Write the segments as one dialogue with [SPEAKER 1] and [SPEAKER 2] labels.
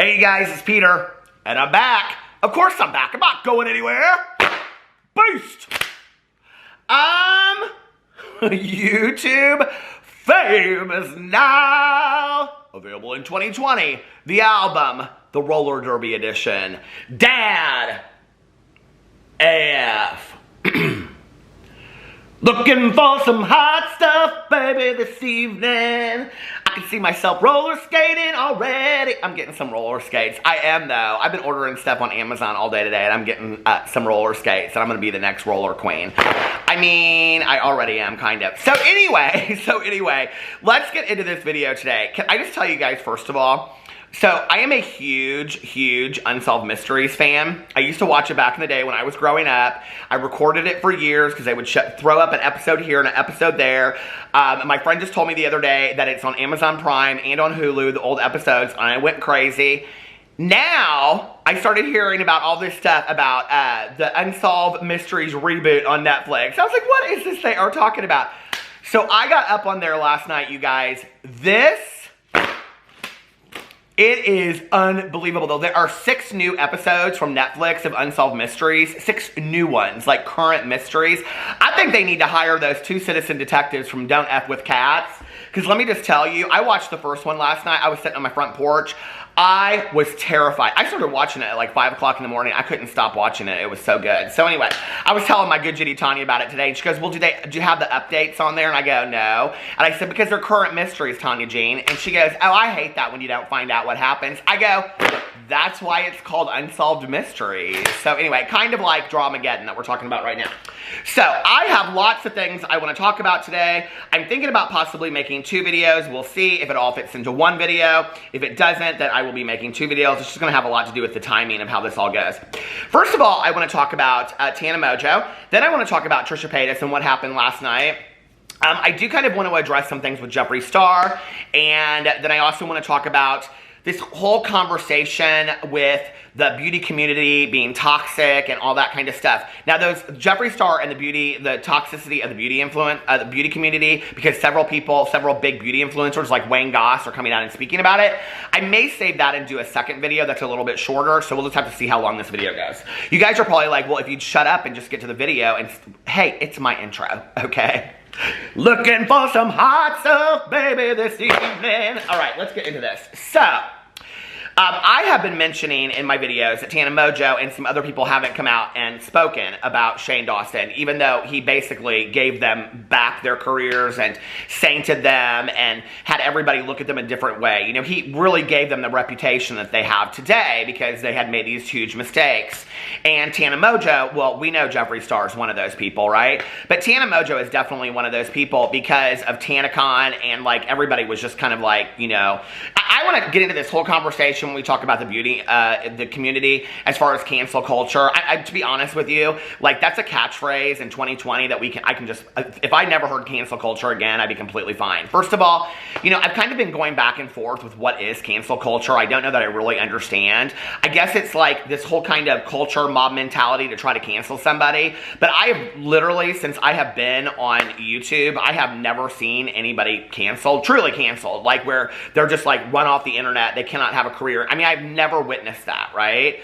[SPEAKER 1] Hey guys, it's Peter, and I'm back. Of course I'm back. I'm not going anywhere. Boost! I'm YouTube famous now. Available in 2020. The album, the Roller Derby Edition. Dad AF. Looking for some hot stuff, baby, this evening. I can see myself roller skating already. I'm getting some roller skates. I am, though. I've been ordering stuff on Amazon all day today, and I'm getting some roller skates, and I'm going to be the next roller queen. I mean, I already am, kind of. So anyway, let's get into this video today. Can I just tell you guys, first of all, so I am a huge Unsolved Mysteries fan. I used to watch it back in the day when I was growing up. I recorded it for years because they would throw up an episode here and an episode there. My friend just told me the other day that it's on Amazon Prime and on Hulu, the old episodes, and I went crazy. Now, I started hearing about all this stuff about the Unsolved Mysteries reboot on Netflix. I was like, what is this they are talking about? So I got up on there last night, you guys. It is unbelievable, though. There are 6 new episodes from Netflix of Unsolved Mysteries. 6 new ones, like current mysteries. I think they need to hire those 2 citizen detectives from Don't F With Cats. Because let me just tell you, I watched the first one last night. I was sitting on my front porch. I was terrified. I started watching it at like 5 o'clock in the morning. I couldn't stop watching it. It was so good. So anyway, I was telling my good Judy Tanya about it today. And she goes, well, do you have the updates on there? And I go, no. And I said, because they're current mysteries, Tanya Jean. And she goes, oh, I hate that when you don't find out what happens. I go, that's why it's called Unsolved Mysteries. So anyway, kind of like Dramageddon that we're talking about right now. So I have lots of things I want to talk about today. I'm thinking about possibly making 2 videos. We'll see if it all fits into 1 video. If it doesn't, then I will be making 2 videos. It's just going to have a lot to do with the timing of how this all goes. First of all, I want to talk about Tana Mojo. Then I want to talk about Trisha Paytas and what happened last night. I do kind of want to address some things with Jeffree Star. And then I also want to talk about this whole conversation with the beauty community being toxic and all that kind of stuff. Now, those Jeffree Star and the toxicity of the beauty community, because several big beauty influencers like Wayne Goss are coming out and speaking about it. I may save that and do a second video that's a little bit shorter, so we'll just have to see how long this video goes. You guys are probably like, well, if you'd shut up and just get to the video, and hey, it's my intro, okay? Looking for some hot stuff, baby, this evening. All right, let's get into this. So, I have been mentioning in my videos that Tana Mojo and some other people haven't come out and spoken about Shane Dawson, even though he basically gave them back their careers and sainted them and had everybody look at them a different way. You know, he really gave them the reputation that they have today because they had made these huge mistakes. And Tana Mojo, well, we know Jeffree Star is one of those people, right? But Tana Mojo is definitely one of those people because of TanaCon, and like everybody was just kind of like, you know, I want to get into this whole conversation when we talk about the beauty, the community, as far as cancel culture. To be honest with you, like that's a catchphrase in 2020 that I can just, if I never heard cancel culture again, I'd be completely fine. First of all, you know, I've kind of been going back and forth with what is cancel culture. I don't know that I really understand. I guess it's like this whole kind of culture mob mentality to try to cancel somebody. But I have literally, since I have been on YouTube, I have never seen anybody canceled, truly canceled, like where they're just like run off the internet. They cannot have a career. I mean, I've never witnessed that, right?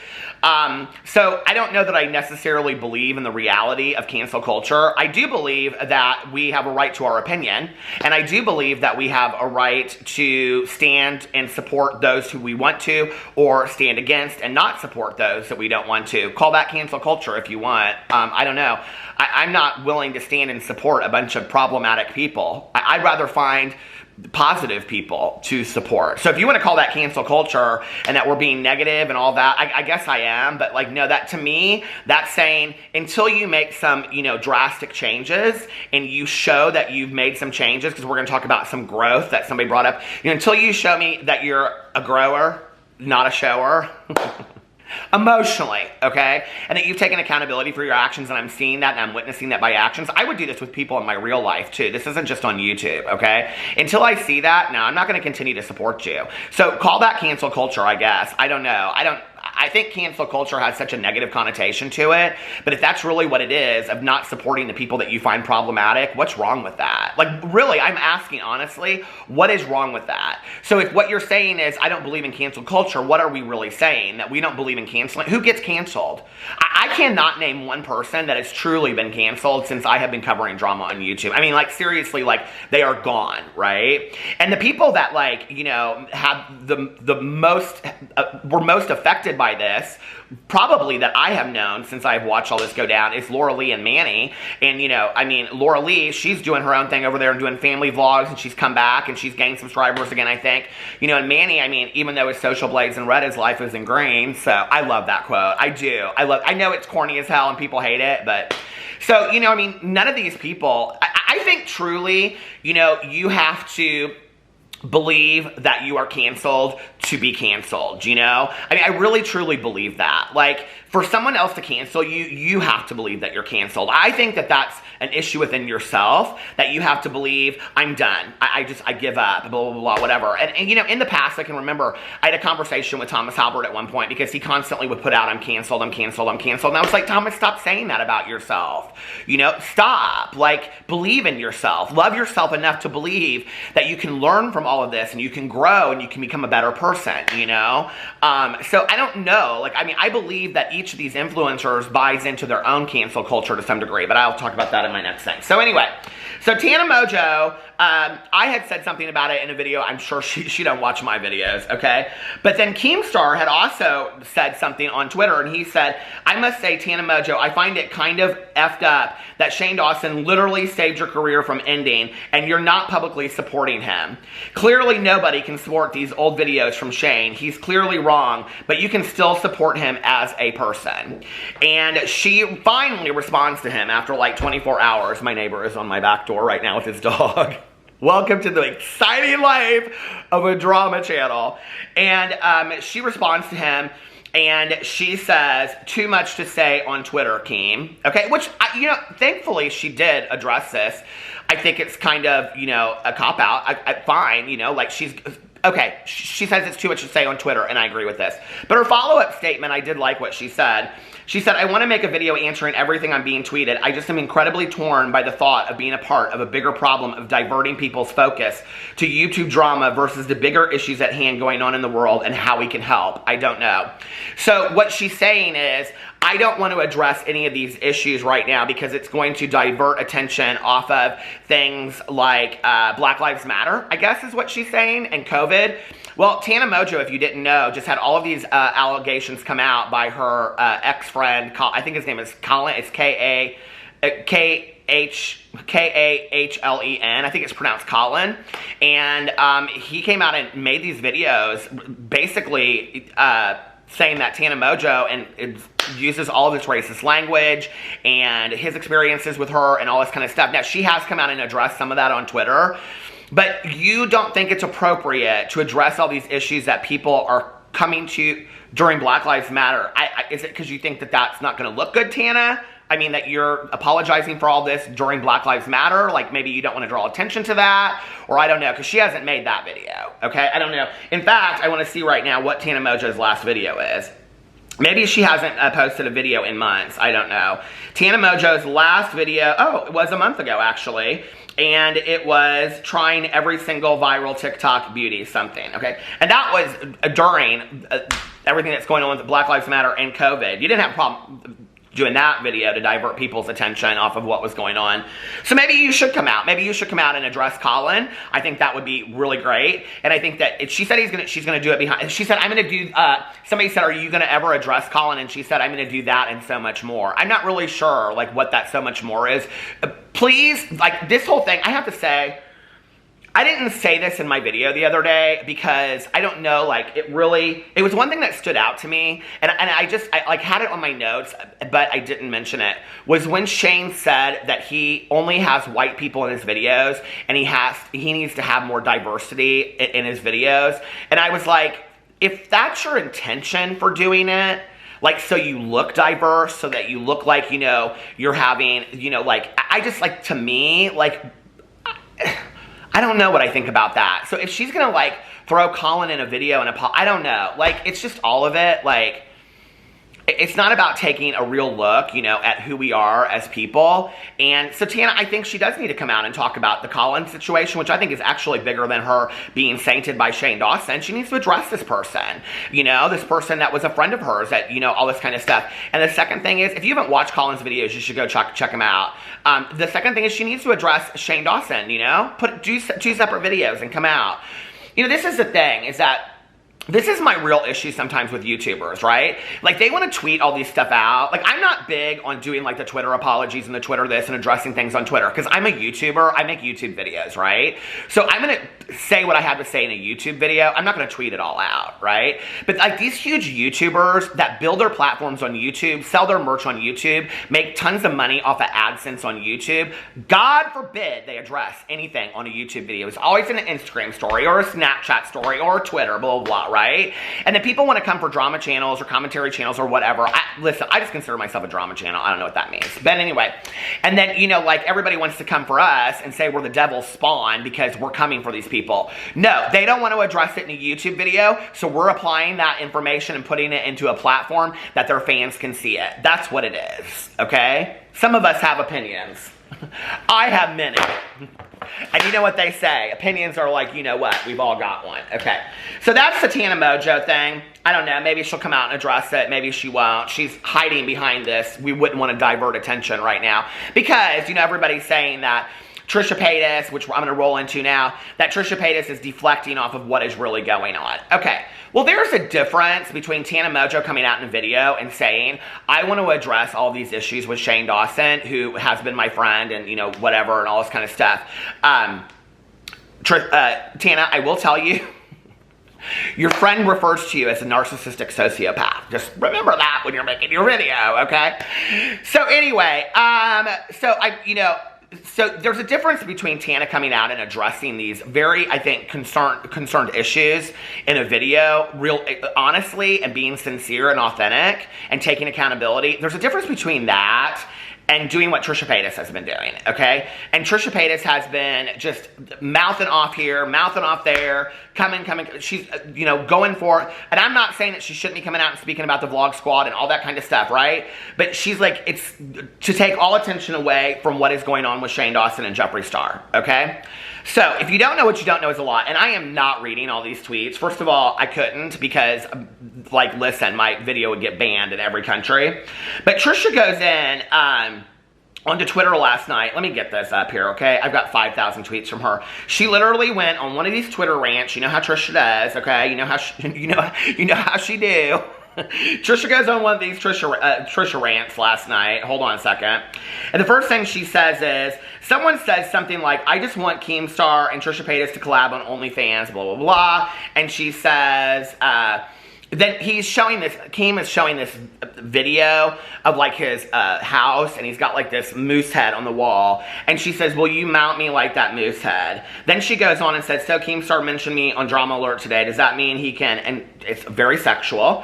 [SPEAKER 1] So I don't know that I necessarily believe in the reality of cancel culture. I do believe that we have a right to our opinion, and I do believe that we have a right to stand and support those who we want to, or stand against and not support those that we don't want to. Call that cancel culture if you want. I don't know. I'm not willing to stand and support a bunch of problematic people. I'd rather find positive people to support. So if you want to call that cancel culture and that we're being negative and all that, I guess I am, but like, no, that to me, that's saying until you make some, you know, drastic changes and you show that you've made some changes, because we're going to talk about some growth that somebody brought up, you know, until you show me that you're a grower, not a shower, emotionally, okay? And that you've taken accountability for your actions, and I'm seeing that and I'm witnessing that by actions. I would do this with people in my real life too. This isn't just on YouTube, okay? Until I see that, no, I'm not going to continue to support you. So call that cancel culture, I guess. I don't know. I think cancel culture has such a negative connotation to it, but if that's really what it is, of not supporting the people that you find problematic, what's wrong with that? Like, really, I'm asking honestly, what is wrong with that? So if what you're saying is, I don't believe in cancel culture, what are we really saying? That we don't believe in canceling? Who gets canceled? I cannot name one person that has truly been canceled since I have been covering drama on YouTube. I mean, like, seriously, like, they are gone, right? And the people that, like, you know, have the most, were most affected by this, probably that I have known since I've watched all this go down, is Laura Lee and Manny. And, you know, I mean, Laura Lee, she's doing her own thing over there and doing family vlogs, and she's come back and she's gained subscribers again, I think. You know, and Manny, I mean, even though his social blades and red, his life is in green. So I love that quote. I do. I know it's corny as hell and people hate it, but so, you know, I mean, none of these people, I think truly, you know, you have to believe that you are canceled to be canceled, you know? I mean, I really truly believe that. Like, for someone else to cancel you, you have to believe that you're canceled. I think that that's an issue within yourself, that you have to believe, I'm done. I give up, blah, blah, blah, whatever. And, you know, in the past, I can remember I had a conversation with Thomas Halbert at one point because he constantly would put out, I'm canceled, I'm canceled, I'm canceled. And I was like, Thomas, stop saying that about yourself. You know, stop. Like, believe in yourself. Love yourself enough to believe that you can learn from all of this and you can grow and you can become a better person, you know? So I don't know. Like, I mean, I believe that each of these influencers buys into their own cancel culture to some degree, but I'll talk about that in my next thing. So anyway, so Tana Mojo, I had said something about it in a video. I'm sure she don't watch my videos, okay? But then Keemstar had also said something on Twitter, and he said, I must say, Tana Mojo, I find it kind of effed up that Shane Dawson literally saved your career from ending, and you're not publicly supporting him. Clearly, nobody can support these old videos from Shane. He's clearly wrong, but you can still support him as a person. And she finally responds to him after like 24 hours. My neighbor is on my back door right now with his dog. Welcome to the exciting life of a drama channel. And she responds to him, and she says, too much to say on Twitter, Keem. Okay, which, you know, thankfully she did address this. I think it's kind of, you know, a cop-out. Fine, you know, like she's... Okay, she says it's too much to say on Twitter, and I agree with this. But her follow-up statement, I did like what she said. She said, I want to make a video answering everything I'm being tweeted. I just am incredibly torn by the thought of being a part of a bigger problem of diverting people's focus to YouTube drama versus the bigger issues at hand going on in the world and how we can help. I don't know. So what she's saying is, I don't want to address any of these issues right now because it's going to divert attention off of things like Black Lives Matter, I guess is what she's saying, and COVID. Well, Tana Mojo, if you didn't know, just had all of these allegations come out by her ex-friend, I think his name is Colin, it's K-A-H-L-E-N, I think it's pronounced Colin, and he came out and made these videos basically saying that Tana Mojo and it uses all of this racist language and his experiences with her and all this kind of stuff. Now, she has come out and addressed some of that on Twitter, but you don't think it's appropriate to address all these issues that people are coming to during Black Lives Matter. Is it because you think that that's not going to look good, Tana? I mean, that you're apologizing for all this during Black Lives Matter? Like, maybe you don't want to draw attention to that? Or I don't know, because she hasn't made that video, okay? I don't know. In fact, I want to see right now what Tana Mojo's last video is. Maybe she hasn't posted a video in months. I don't know. Tana Mojo's last video, it was a month ago, actually. And it was trying every single viral TikTok beauty something, okay? And that was during everything that's going on with Black Lives Matter and COVID. You didn't have a problem doing that video to divert people's attention off of what was going on. So maybe you should come out. Maybe you should come out and address Colin. I think that would be really great. And I think that she said she's gonna do it behind. She said, I'm gonna do. Somebody said, are you gonna ever address Colin? And she said, I'm gonna do that and so much more. I'm not really sure like what that so much more is. Please, like this whole thing. I have to say, I didn't say this in my video the other day because I don't know, like, it was one thing that stood out to me, and I like had it on my notes, but I didn't mention it, was when Shane said that he only has white people in his videos, and he needs to have more diversity in his videos, and I was like, if that's your intention for doing it, like, so you look diverse, so that you look like, you know, you're having, you know, like, I just, like, to me, like, I don't know what I think about that. So if she's gonna like throw Colin in a video and I don't know. Like, it's just all of it. Like, it's not about taking a real look, you know, at who we are as people. And so Tana, I think she does need to come out and talk about the Colin situation, which I think is actually bigger than her being sainted by Shane Dawson. She needs to address this person, you know, this person that was a friend of hers, that, you know, all this kind of stuff. And the second thing is, if you haven't watched Colin's videos, you should go check them out. The second thing is she needs to address Shane Dawson, you know, do two separate videos and come out. You know, this is the thing, is that this is my real issue sometimes with YouTubers, right? Like, they want to tweet all these stuff out. Like, I'm not big on doing, like, the Twitter apologies and the Twitter this and addressing things on Twitter, because I'm a YouTuber. I make YouTube videos, right? So I'm going to say what I have to say in a YouTube video. I'm not going to tweet it all out, right? But, like, these huge YouTubers that build their platforms on YouTube, sell their merch on YouTube, make tons of money off of AdSense on YouTube, God forbid they address anything on a YouTube video. It's always in an Instagram story or a Snapchat story or a Twitter, blah, blah, blah, right? And then people want to come for drama channels or commentary channels or whatever. Listen, I just consider myself a drama channel. I don't know what that means. But anyway, and then, you know, like, everybody wants to come for us and say we're the devil's spawn because we're coming for these people. No, they don't want to address it in a YouTube video, so we're applying that information and putting it into a platform that their fans can see it. That's what it is, okay? Some of us have opinions. I have many. And you know what they say, opinions are like, you know what, we've all got one. Okay, so that's the Tana Mojo thing. I don't know, maybe she'll come out and address it, maybe she won't. She's hiding behind this. We wouldn't want to divert attention right now, because, you know, everybody's saying that Trisha Paytas, which I'm going to roll into now, that Trisha Paytas is deflecting off of what is really going on. Okay, well, there's a difference between Tana Mojo coming out in a video and saying, I want to address all these issues with Shane Dawson, who has been my friend and, you know, whatever, and all this kind of stuff. Tana, I will tell you, your friend refers to you as a narcissistic sociopath. Just remember that when you're making your video, okay? So anyway, so there's a difference between Tana coming out and addressing these very, I think, concerned issues in a video, real honestly, and being sincere and authentic and taking accountability. There's a difference between that and doing what Trisha Paytas has been doing, okay? And Trisha Paytas has been just mouthing off here, mouthing off there, coming. She's, you know, going for it. And I'm not saying that she shouldn't be coming out and speaking about the Vlog Squad and all that kind of stuff, right? But she's like, it's to take all attention away from what is going on with Shane Dawson and Jeffree Star, okay? So, if you don't know what you don't know is a lot, and I am not reading all these tweets. First of all, I couldn't because, like, listen, my video would get banned in every country. But Trisha goes in onto Twitter last night. Let me get this up here, okay? I've got 5,000 tweets from her. She literally went on one of these Twitter rants. You know how Trisha does, okay? You know how she do. Trisha goes on one of these Trisha rants last night. Hold on a second. And the first thing she says is, someone says something like, I just want Keemstar and Trisha Paytas to collab on OnlyFans, blah, blah, blah. And she says, then Keem is showing this video of, like, his house, and he's got, like, this moose head on the wall, and she says, will you mount me like that moose head? Then she goes on and says, so Keemstar mentioned me on Drama Alert today, does that mean he can, and it's very sexual.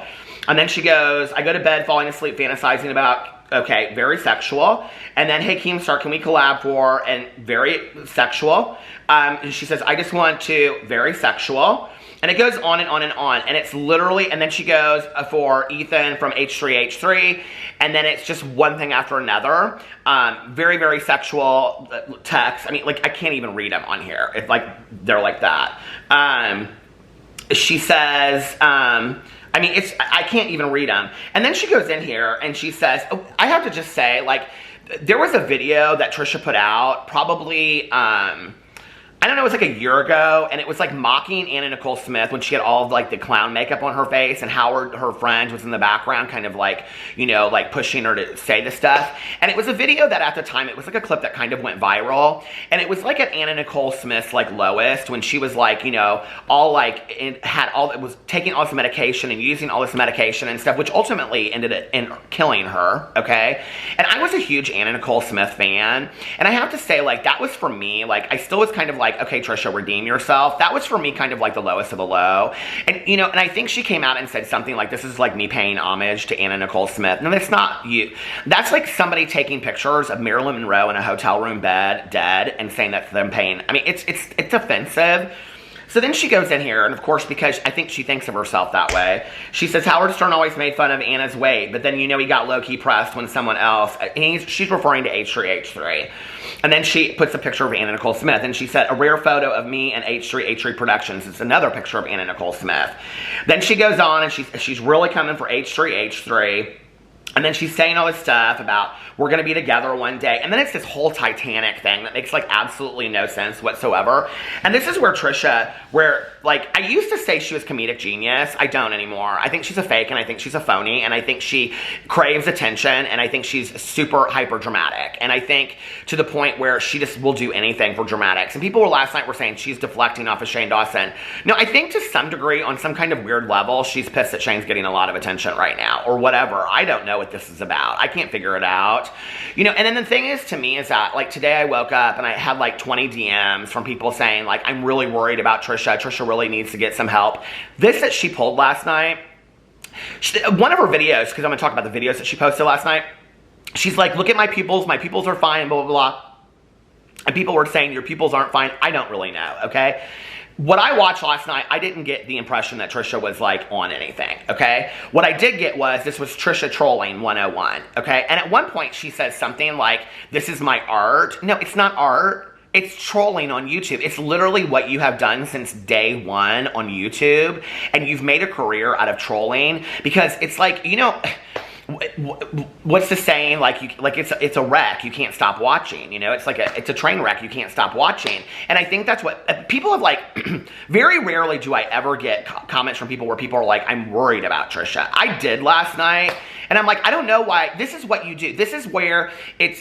[SPEAKER 1] And then she goes, I go to bed falling asleep fantasizing about, okay, very sexual. And then, hey, Keemstar, can we collab for, and very sexual. She says, I just want to, very sexual. And it goes on and on and on. And it's literally, and then she goes for Ethan from H3H3. And then it's just one thing after another. Very, very sexual text. I mean, like, I can't even read them on here. It's like, they're like that. She says, I mean, I can't even read them. And then she goes in here and she says, oh, I have to just say, like, there was a video that Trisha put out probably, I don't know, it was like a year ago, and it was like mocking Anna Nicole Smith when she had all of, like, the clown makeup on her face, and Howard, her friend, was in the background kind of, like, you know, like, pushing her to say the stuff. And it was a video that at the time, it was like a clip that kind of went viral, and it was like at Anna Nicole Smith's, like, lowest, when she was, like, you know, all, like, it was taking all this medication and using all this medication and stuff, which ultimately ended in killing her, okay? And I was a huge Anna Nicole Smith fan, and I have to say, like, that was for me, like, I still was kind of like, okay, Trisha, redeem yourself. That was for me kind of like the lowest of the low. And, you know, and I think she came out and said something like, this is like me paying homage to Anna Nicole Smith. No, that's not you. That's like somebody taking pictures of Marilyn Monroe in a hotel room bed, dead, and saying that's them paying. I mean, it's offensive. So then she goes in here, and of course, because I think she thinks of herself that way, she says, Howard Stern always made fun of Anna's weight, but then, you know, he got low-key pressed when someone else, she's referring to H3H3. And then she puts a picture of Anna Nicole Smith, and she said, a rare photo of me and H3H3 Productions. It's another picture of Anna Nicole Smith. Then she goes on, and she's really coming for H3H3. And then she's saying all this stuff about we're going to be together one day. And then it's this whole Titanic thing that makes, like, absolutely no sense whatsoever. And this is where Trisha, like, I used to say she was comedic genius. I don't anymore. I think she's a fake, and I think she's a phony, and I think she craves attention, and I think she's super hyper dramatic. And I think to the point where she just will do anything for dramatics. And people last night were saying she's deflecting off of Shane Dawson. No, I think to some degree, on some kind of weird level, she's pissed that Shane's getting a lot of attention right now, or whatever. I don't know what this is about. I can't figure it out. You know, and then the thing is, to me, is that, like, today I woke up and I had, like, 20 DMs from people saying, like, I'm really worried about Trisha. Trisha really needs to get some help. This that she pulled last night, one of her videos, because I'm going to talk about the videos that she posted last night, she's like, look at my pupils are fine, blah, blah, blah. And people were saying, your pupils aren't fine. I don't really know, okay? What I watched last night, I didn't get the impression that Trisha was, like, on anything, okay? What I did get was, this was Trisha trolling 101, okay? And at one point, she says something like, this is my art. No, it's not art. It's trolling on YouTube. It's literally what you have done since day one on YouTube, and you've made a career out of trolling, because it's like, you know, what's the saying? Like, it's a wreck. You can't stop watching. You know, it's like it's a train wreck. You can't stop watching. And I think that's what people have, like. Very rarely do I ever get comments from people where people are like, I'm worried about Trisha. I did last night. And I'm like, I don't know why. This is what you do. This is where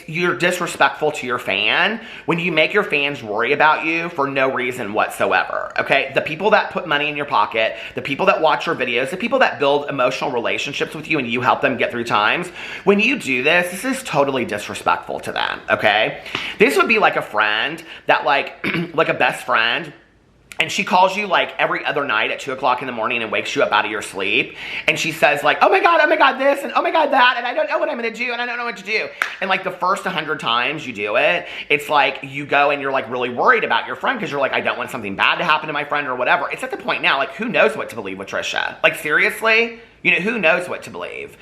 [SPEAKER 1] you're disrespectful to your fan when you make your fans worry about you for no reason whatsoever, okay? The people that put money in your pocket, the people that watch your videos, the people that build emotional relationships with you and you help them get through times, when you do this is totally disrespectful to them, okay? This would be like a friend that, like, like a best friend, and she calls you, like, every other night at 2 o'clock in the morning and wakes you up out of your sleep. And she says, like, oh my God, this, and oh my God, that, and I don't know what I'm going to do, and I don't know what to do. And, like, the first 100 times you do it, it's like you go and you're, like, really worried about your friend because you're like, I don't want something bad to happen to my friend or whatever. It's at the point now, like, who knows what to believe with Trisha? Like, seriously? You know, who knows what to believe?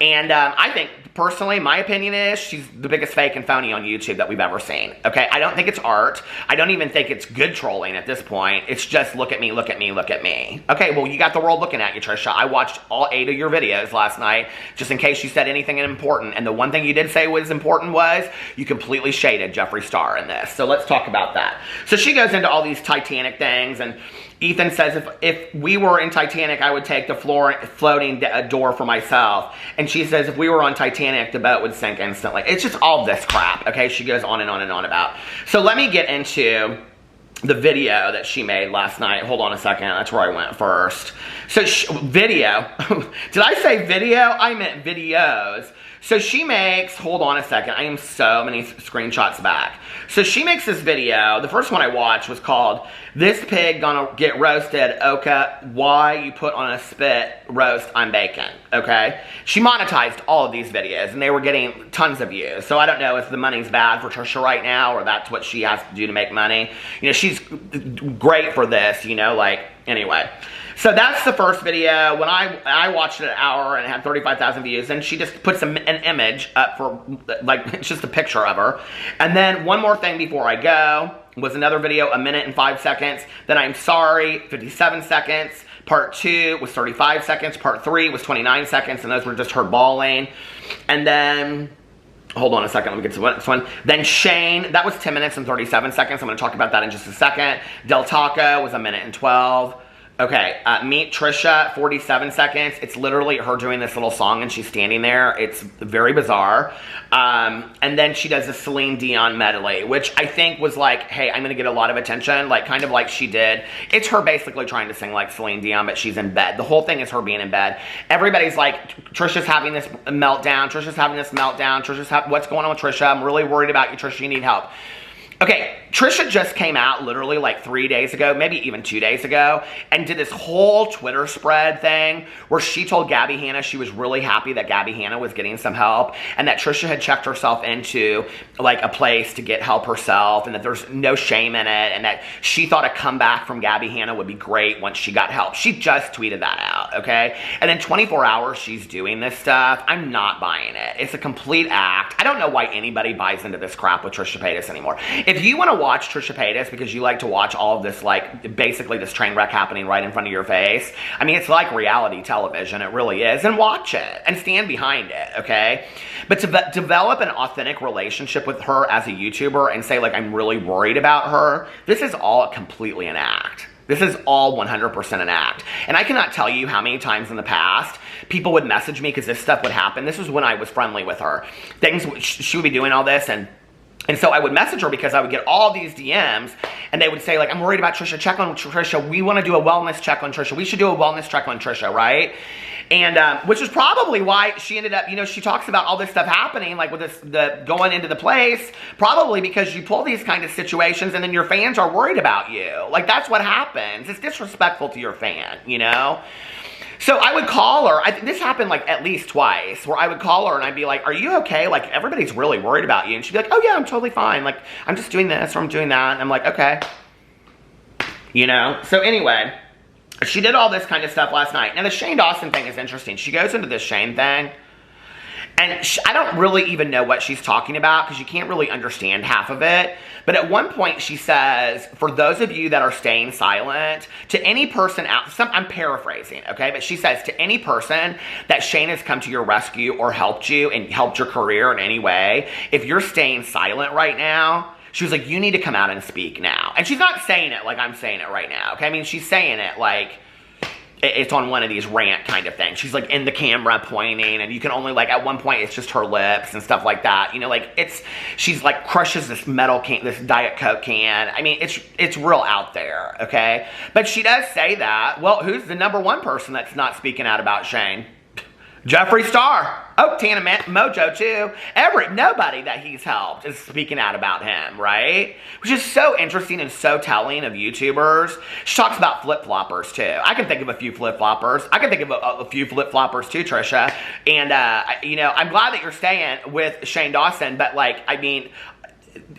[SPEAKER 1] And I think, personally, my opinion is she's the biggest fake and phony on YouTube that we've ever seen, okay? I don't think it's art. I don't even think it's good trolling at this point. It's just, look at me, look at me, look at me. Okay, well, you got the world looking at you, Trisha. I watched all 8 of your videos last night, just in case you said anything important. And the one thing you did say was important was you completely shaded Jeffree Star in this. So let's talk about that. So she goes into all these Titanic things, and Ethan says, if we were in Titanic, I would take the floating door for myself. And she says, if we were on Titanic, the boat would sink instantly. It's just all this crap, okay? She goes on and on and on about. So let me get into the video that she made last night. Hold on a second. That's where I went first. So video. Did I say video? I meant videos. So she makes, hold on a second, I am so many screenshots back. So she makes this video, the first one I watched was called, This Pig Gonna Get Roasted, Oka, Why You Put on a Spit Roast I'm Bacon, okay? She monetized all of these videos, and they were getting tons of views. So I don't know if the money's bad for Trisha right now, or that's what she has to do to make money. You know, she's great for this, you know, like, anyway. So that's the first video. When I watched it an hour and it had 35,000 views, and she just puts an image up for, like, it's just a picture of her. And then one more thing before I go was another video, 1 minute and 5 seconds. Then I'm sorry, 57 seconds. Part 2 was 35 seconds. Part 3 was 29 seconds, and those were just her bawling. And then, hold on a second, let me get to the next one. Then Shane, that was 10 minutes and 37 seconds. I'm going to talk about that in just a second. Del Taco was 1 minute and 12. Okay, Meet Trisha, 47 seconds. It's literally her doing this little song and she's standing there. It's very bizarre. And then she does a Celine Dion medley, which I think was like, hey, I'm going to get a lot of attention, like kind of like she did. It's her basically trying to sing like Celine Dion, but she's in bed. The whole thing is her being in bed. Everybody's like, Trisha's having this meltdown. Trisha's having this meltdown. What's going on with Trisha? I'm really worried about you, Trisha. You need help. Okay. Trisha just came out literally like 3 days ago, maybe even 2 days ago, and did this whole Twitter spread thing where she told Gabby Hanna she was really happy that Gabby Hanna was getting some help, and that Trisha had checked herself into like a place to get help herself, and that there's no shame in it, and that she thought a comeback from Gabby Hanna would be great once she got help. She just tweeted that out, okay? And in 24 hours, she's doing this stuff. I'm not buying it. It's a complete act. I don't know why anybody buys into this crap with Trisha Paytas anymore. If you want to watch Trisha Paytas because you like to watch all of this, like, basically this train wreck happening right in front of your face, I mean, it's like reality television. It really is. And watch it. And stand behind it, okay? But to develop an authentic relationship with her as a YouTuber and say, like, I'm really worried about her, this is all completely an act. This is all 100% an act. And I cannot tell you how many times in the past people would message me because this stuff would happen. This was when I was friendly with her. She would be doing all this, and so I would message her because I would get all these DMs, and they would say, like, I'm worried about Trisha. Check on Trisha. We want to do a wellness check on Trisha. We should do a wellness check on Trisha, right? And which is probably why she ended up, you know, she talks about all this stuff happening, like with the going into the place, probably because you pull these kind of situations and then your fans are worried about you. Like, that's what happens. It's disrespectful to your fan, you know? So I would call her. This happened like at least twice, where I would call her and I'd be like, are you okay? Like, everybody's really worried about you. And she'd be like, oh yeah, I'm totally fine. Like, I'm just doing this or I'm doing that. And I'm like, okay. You know? So anyway, she did all this kind of stuff last night. Now, the Shane Dawson thing is interesting. She goes into this Shane thing, and I don't really even know what she's talking about because you can't really understand half of it. But at one point she says, for those of you that are staying silent, to any person out, I'm paraphrasing, okay? But she says, to any person that Shane has come to your rescue or helped you and helped your career in any way, if you're staying silent right now, she was like, you need to come out and speak now. And she's not saying it like I'm saying it right now, okay? I mean, she's saying it like it's on one of these rant kind of things. She's like in the camera pointing, and you can only, like, at one point it's just her lips and stuff like that. You know, like, she's like crushes this metal can, this Diet Coke can. I mean, it's real out there, okay? But she does say that. Well, who's the number one person that's not speaking out about Shane? Jeffree Star. Oh, Tana Mojo too. Nobody that he's helped is speaking out about him, right? Which is so interesting and so telling of YouTubers. She talks about flip-floppers too. I can think of a few flip-floppers. I can think of a few flip-floppers too, Trisha. And, you know, I'm glad that you're staying with Shane Dawson, but, like, I mean,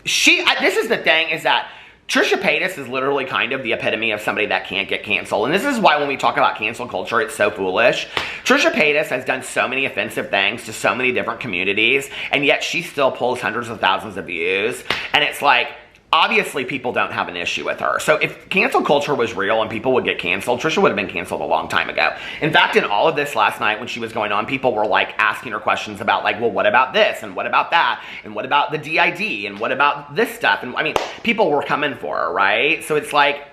[SPEAKER 1] this is the thing, is that Trisha Paytas is literally kind of the epitome of somebody that can't get canceled. And this is why when we talk about cancel culture, it's so foolish. Trisha Paytas has done so many offensive things to so many different communities, and yet she still pulls hundreds of thousands of views. And it's like, obviously people don't have an issue with her. So if cancel culture was real and people would get canceled, Trisha would have been canceled a long time ago. In fact, in all of this last night when she was going on, people were, like, asking her questions about, like, well, what about this? And what about that? And what about the DID? And what about this stuff? And I mean, people were coming for her, right? So it's like,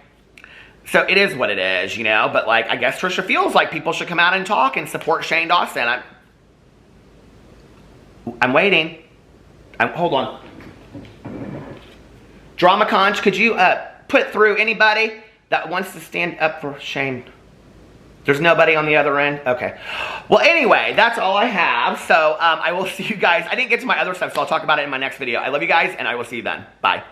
[SPEAKER 1] so it is what it is, you know? But, like, I guess Trisha feels like people should come out and talk and support Shane Dawson. I'm waiting. Hold on. Drama Conch, could you put through anybody that wants to stand up for Shane? There's nobody on the other end? Okay. Well, anyway, that's all I have. So I will see you guys. I didn't get to my other stuff, so I'll talk about it in my next video. I love you guys, and I will see you then. Bye.